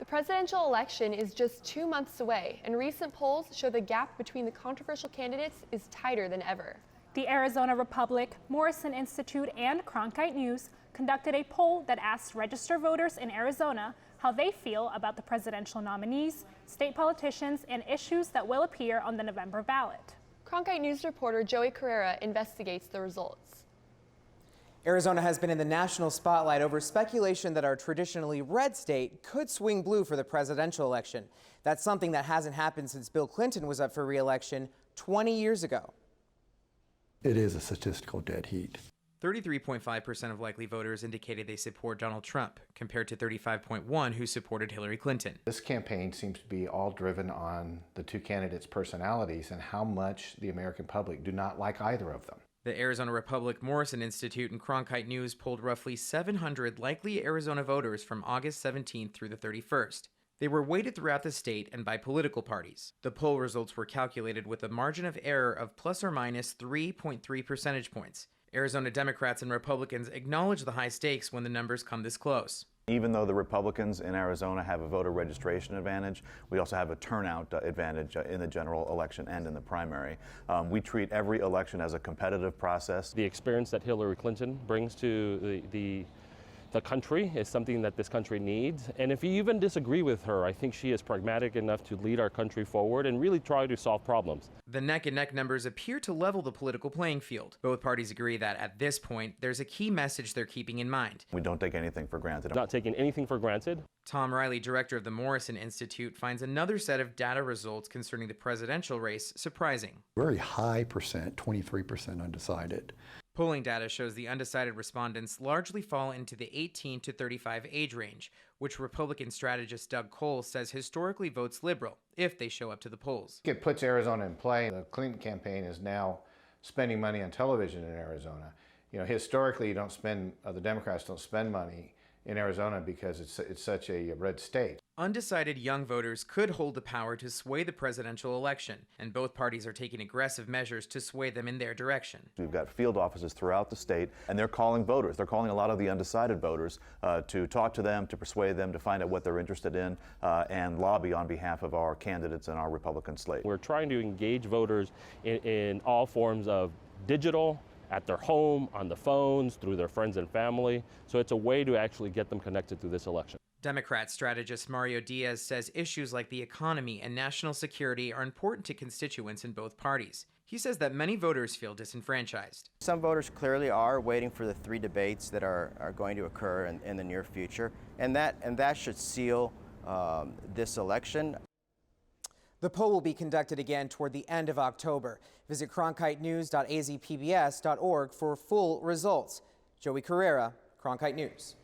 The presidential election is just 2 months away, and recent polls show the gap between the controversial candidates is tighter than ever. The Arizona Republic, Morrison Institute, and Cronkite News conducted a poll that asked registered voters in Arizona how they feel about the presidential nominees, state politicians, and issues that will appear on the November ballot. Cronkite News reporter Joey Carrera investigates the results. Arizona has been in the national spotlight over speculation that our traditionally red state could swing blue for the presidential election. That's something that hasn't happened since Bill Clinton was up for re-election 20 years ago. It is a statistical dead heat. 33.5% of likely voters indicated they support Donald Trump, compared to 35.1% who supported Hillary Clinton. This campaign seems to be all driven on the two candidates' personalities and how much the American public do not like either of them. The Arizona Republic, Morrison Institute, and Cronkite News polled roughly 700 likely Arizona voters from August 17th through the 31st. They were weighted throughout the state and by political parties. The poll results were calculated with a margin of error of plus or minus 3.3 percentage points. Arizona Democrats and Republicans acknowledge the high stakes when the numbers come this close. Even though the Republicans in Arizona have a voter registration advantage, we also have a turnout advantage in the general election and in the primary. We treat every election as a competitive process. The experience that Hillary Clinton brings to the country is something that this country needs. And if you even disagree with her, I think she is pragmatic enough to lead our country forward and really try to solve problems. The neck-and-neck numbers appear to level the political playing field. Both parties agree that at this point, there's a key message they're keeping in mind. We don't take anything for granted. Not taking anything for granted. Tom Riley, director of the Morrison Institute, finds another set of data results concerning the presidential race surprising. Very high percent, 23% undecided. Polling data shows the undecided respondents largely fall into the 18 to 35 age range, which Republican strategist Doug Cole says historically votes liberal if they show up to the polls. It puts Arizona in play. The Clinton campaign is now spending money on television in Arizona. You know, historically, you don't spend, the Democrats don't spend money in Arizona because it's such a red state. Undecided young voters could hold the power to sway the presidential election, and both parties are taking aggressive measures to sway them in their direction. We've got field offices throughout the state, and they're calling voters. They're calling a lot of the undecided voters to talk to them, to persuade them, to find out what they're interested in, and lobby on behalf of our candidates and our Republican slate. We're trying to engage voters in all forms of digital, at their home, on the phones, through their friends and family. So it's a way to actually get them connected through this election. Democrat strategist Mario Diaz says issues like the economy and national security are important to constituents in both parties. He says that many voters feel disenfranchised. Some voters clearly are waiting for the 3 debates that are going to occur in the near future, and that should seal this election. The poll will be conducted again toward the end of October. Visit cronkitenews.azpbs.org for full results. Joey Carrera, Cronkite News.